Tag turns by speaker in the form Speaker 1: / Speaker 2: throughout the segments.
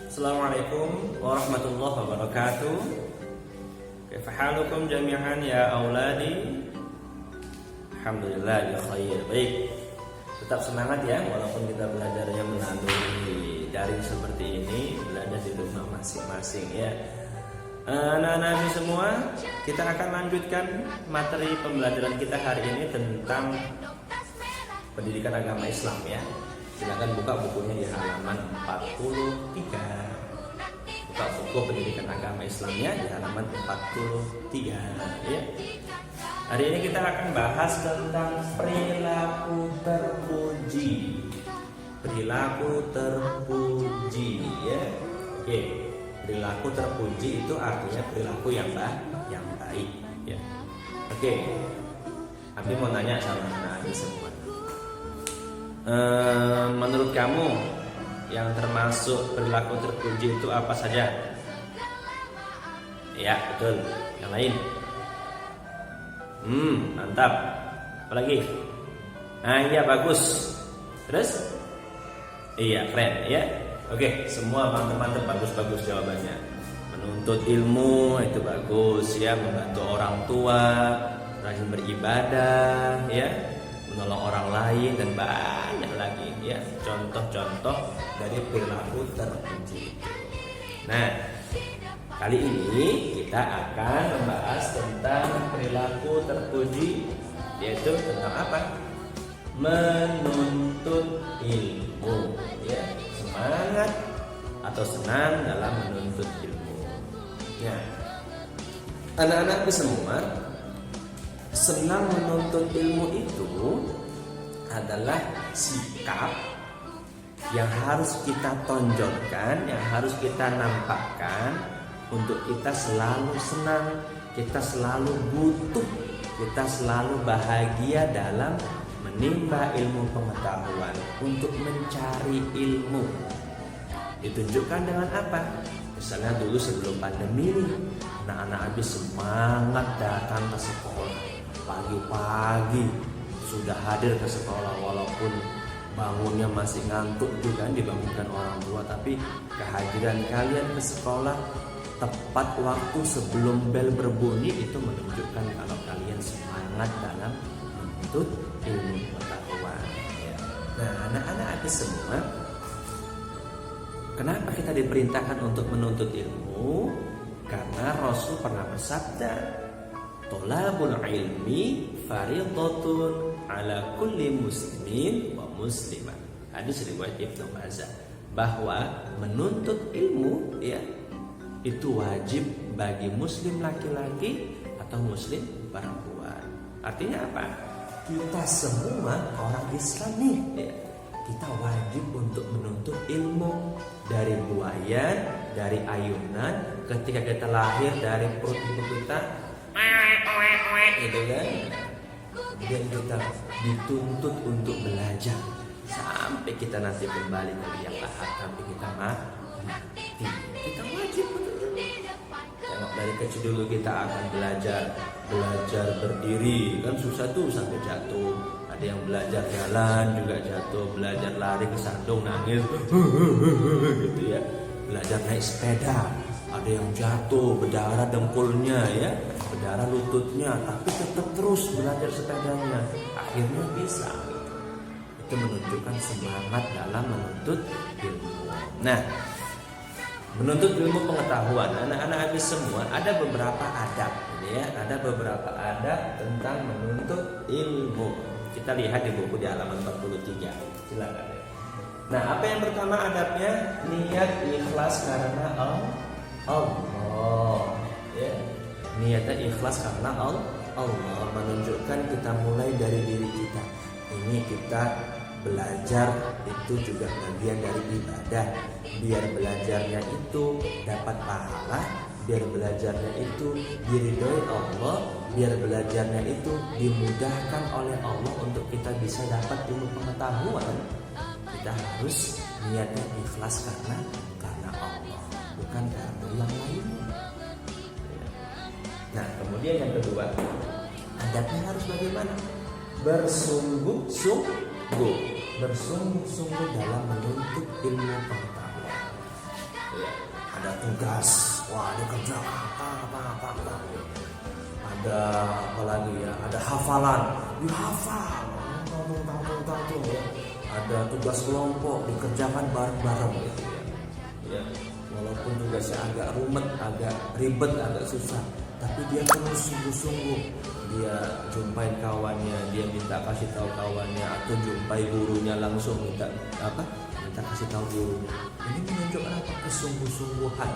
Speaker 1: Assalamualaikum warahmatullahi wabarakatuh. Kaifa halukum jami'an ya auladi? Alhamdulillah bi khair. Baik. Tetap semangat ya walaupun kita belajarnya melalui daring seperti ini, belajar di rumah masing-masing ya. Anak-anak semua, kita akan lanjutkan materi pembelajaran kita hari ini tentang pendidikan agama Islam ya. Silakan buka bukunya di halaman 43. Buka buku pendidikan agama Islamnya di halaman 43 ya. Hari ini kita akan bahas tentang perilaku terpuji. Perilaku terpuji ya. Oke. Perilaku terpuji itu artinya perilaku yang baik ya. Oke. Abi mau nanya sama anak-anak semua. Menurut kamu yang termasuk perilaku terpuji itu apa saja? Ya betul. Yang lain? Mantap. Apalagi? Nah iya bagus. Terus? Iya keren ya. Oke, semua mantap-mantap, bagus-bagus jawabannya. Menuntut ilmu itu bagus ya, membantu orang tua, rajin beribadah ya, menolong orang lain dan banyak lagi ya, contoh-contoh dari perilaku terpuji. Nah, kali ini kita akan membahas tentang perilaku terpuji, yaitu tentang apa? Menuntut ilmu ya. Semangat atau senang dalam menuntut ilmu. Nah, anak-anak semua, senang menuntut ilmu itu adalah sikap yang harus kita tonjolkan, yang harus kita nampakkan untuk kita selalu senang, kita selalu butuh, kita selalu bahagia dalam menimba ilmu pengetahuan, untuk mencari ilmu. Ditunjukkan dengan apa? Misalnya dulu sebelum pandemi nih, anak-anak habis semangat datang ke sekolah. Pagi-pagi sudah hadir ke sekolah walaupun bangunnya masih ngantuk juga dibangunkan orang tua, tapi kehadiran kalian ke sekolah tepat waktu sebelum bel berbunyi itu menunjukkan kalau kalian semangat dalam menuntut ilmu pengetahuan ya. Nah anak-anak habis semua, kenapa kita diperintahkan untuk menuntut ilmu? Karena Rasul pernah bersabda, tolabul ilmi faridatun ala kulli muslimin wa muslimah. Hadis riwayat Ibnu Majah, bahwa menuntut ilmu ya itu wajib bagi muslim laki-laki atau muslim perempuan. Artinya apa? Kita semua orang Islam nih ya, kita wajib untuk menuntut ilmu dari buayan, dari ayunan, ketika kita lahir dari perut ibu kita, gitu kan? Kemudian kita dituntut untuk belajar sampai kita nanti kembali ke yang lahat, sampai kita mati. Kita wajib untuk ilmu. Tengok dari kecil dulu kita akan belajar berdiri, kan susah tuh sampai jatuh. Ada yang belajar jalan juga jatuh, belajar lari kesandung nangis gitu ya. Belajar naik sepeda, ada yang jatuh berdarah dengkulnya ya, berdarah lututnya, tapi tetap terus belajar sepedanya, akhirnya bisa. Itu menunjukkan semangat dalam menuntut ilmu. Nah, menuntut ilmu pengetahuan, anak-anak habis semua, ada beberapa adab ya, ada beberapa adab tentang menuntut ilmu. Kita lihat di buku di halaman 43. Silakan. Nah, apa yang pertama adabnya? Niat ikhlas karena Allah. Ya. Niatnya ikhlas karena Allah, menunjukkan kita mulai dari diri kita. Ini kita belajar itu juga bagian dari ibadah. Biar belajarnya itu dapat pahala, biar belajarnya itu diridhoi Allah, biar belajarnya itu dimudahkan oleh Allah untuk kita bisa dapat ilmu pengetahuan. Kita harus niatnya ikhlas karena Allah, bukan karena yang lain. Nah, kemudian yang kedua, adabnya harus bagaimana? Bersungguh-sungguh dalam menuntut ilmu pengetahuan. Ya.
Speaker 2: tugas, wah dikerjakan, ada apa lagi ya, ada hafalan, dihafal, ya. Ada tugas kelompok dikerjakan bareng-bareng gitu ya. Walaupun tugasnya agak rumit, agak ribet, agak susah, tapi dia terus sungguh-sungguh. Dia jumpai kawannya, dia minta kasih tahu kawannya, atau jumpai gurunya langsung minta kasih tahu gurunya. Ini menunjukkan apa? Kesungguh-sungguhan.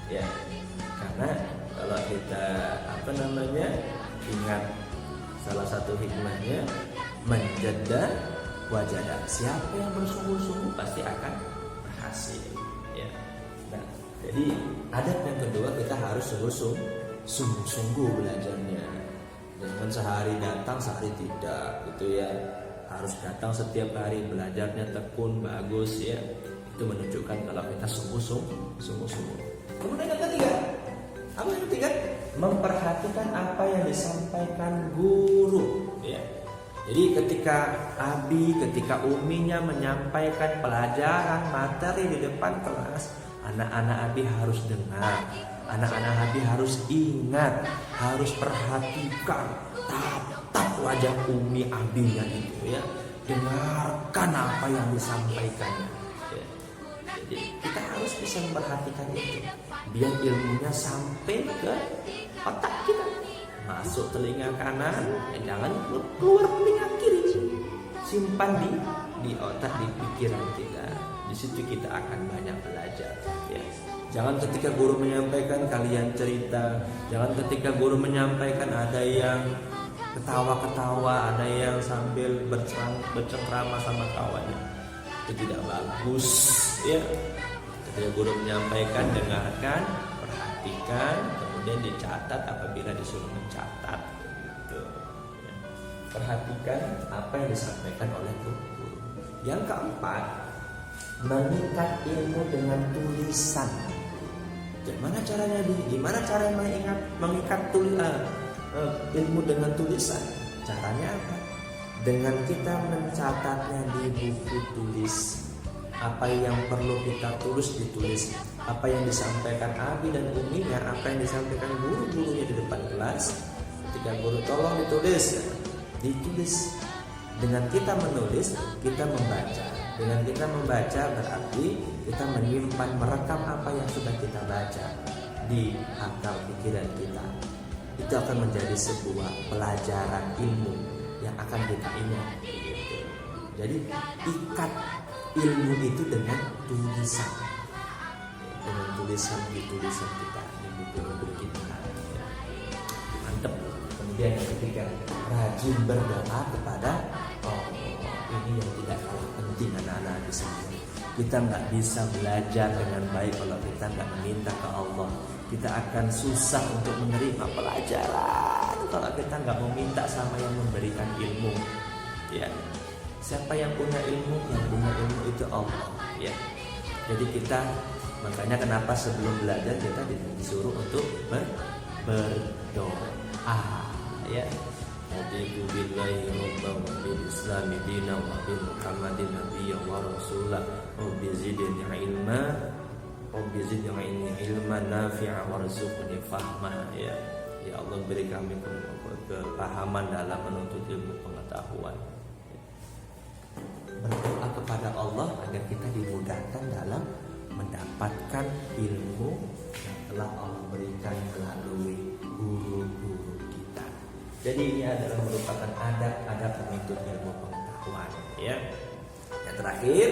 Speaker 2: Ya, karena kalau kita ingat salah satu hikmahnya, menjada wajada. Siapa yang bersungguh-sungguh pasti akan berhasil. Ya. Nah, jadi adab yang kedua, kita harus sungguh-sungguh belajarnya. Jangan sehari datang sehari tidak, gitu ya. Harus datang setiap hari, belajarnya tekun, bagus ya. Itu menunjukkan kalau kita sungguh-sungguh. Kemudian yang ketiga, apa yang ketiga? Memperhatikan apa yang disampaikan guru. Ya. Jadi ketika ketika Uminya menyampaikan pelajaran materi di depan kelas, anak-anak Abi harus dengar, anak-anak Abi harus ingat, harus perhatikan tatap wajah Umi Abinya itu ya, dengarkan apa yang disampaikannya. Ya. Jadi kita harus bisa memperhatikan itu, biar ilmunya sampai ke otak kita, masuk telinga kanan, jangan keluar telinga kiri, simpan di otak, di pikiran kita. Di situ kita akan banyak belajar. Ya. Jangan ketika guru menyampaikan kalian cerita, jangan ketika guru menyampaikan ada yang ketawa-ketawa, ada yang sambil bercengkrama sama kawannya. Itu tidak bagus. Ya. Ketika guru menyampaikan, dengarkan, perhatikan, kemudian dicatat apabila disuruh mencatat. Gitu. Ya. Perhatikan apa yang disampaikan oleh guru. Yang keempat, mengikat ilmu dengan tulisan. Gimana caranya? Gimana cara mengikat ilmu dengan tulisan? Caranya apa? Dengan kita mencatatnya di buku tulis. Apa yang perlu kita tulis ditulis. Apa yang disampaikan Abi dan Uminya, apa yang disampaikan guru-gurunya di depan kelas. Ketika guru tolong ditulis. Dengan kita menulis, kita membaca. Dengan kita membaca berarti kita menyimpan, merekam apa yang sudah kita baca di akal pikiran kita. Itu akan menjadi sebuah pelajaran ilmu yang akan kita ingat. Jadi ikat ilmu itu dengan tulisan, dengan tulisan di tulisan kita, di buku-buku kita. Mantap. Kemudian yang ketiga, rajin berdoa kepada Allah. Ini yang tidak kalah penting anak-anak di sini. Kita nggak bisa belajar dengan baik kalau kita nggak meminta ke Allah. Kita akan susah untuk menerima pelajaran kalau kita nggak meminta sama yang memberikan ilmu. Ya, siapa yang punya ilmu? Yang punya ilmu itu Allah. Ya, jadi kita, makanya kenapa sebelum belajar kita disuruh untuk berdoa. Ya. Raditu billahi rabban wa bil islami dinan wa bi Muhammadin nabiyyan wa rasulah. Rabbi zidni ilman nafi'a warzuqni fahma. Ya Allah, beri kami kepahaman dalam menuntut ilmu pengetahuan. Berdoa kepada Allah agar kita dimudahkan dalam mendapatkan ilmu yang telah Allah berikan melalui guru-guru kita. Jadi ini adalah merupakan adab-adab menuntut ilmu pengetahuan. Ya. Yang terakhir,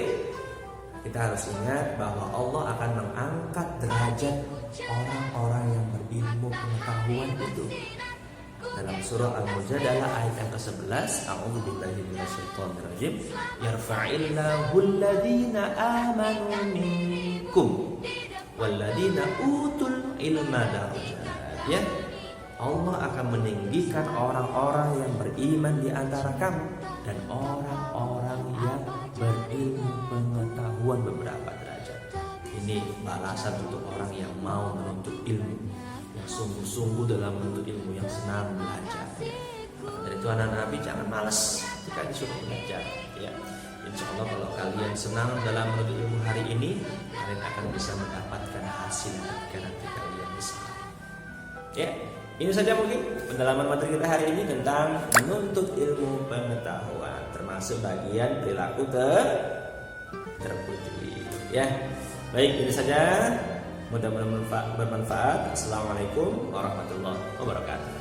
Speaker 2: kita harus ingat bahwa Allah akan mengangkat derajat orang-orang yang berilmu pengetahuan itu. Dalam surah Al-Mujadalah ayat yang ke-11, A'udzubillahi minasyaitonirrajim, yarfa'illahu alladhina amanu minkum walladhina utul ilma darajat. Ya. Allah akan meninggikan orang-orang yang beriman di antara kamu dan orang-orang yang berilmu pengetahuan beberapa derajat. Ini balasan untuk orang yang mau menuntut ilmu, yang sungguh-sungguh dalam menuntut ilmu, yang senang belajar. Ya. Maka dari itu anak Nabi jangan malas ketika disuruh belajar. Ya. Insya Allah kalau kalian senang dalam menuntut ilmu hari ini, kalian akan bisa mendapatkan hasil
Speaker 1: ketika nanti kalian besar. Ya, ini saja mungkin pendalaman materi kita hari ini tentang menuntut ilmu pengetahuan, termasuk bagian perilaku terpuji. Ya, baik, ini saja. Mudah-mudahan bermanfaat. Assalamualaikum warahmatullahi wabarakatuh.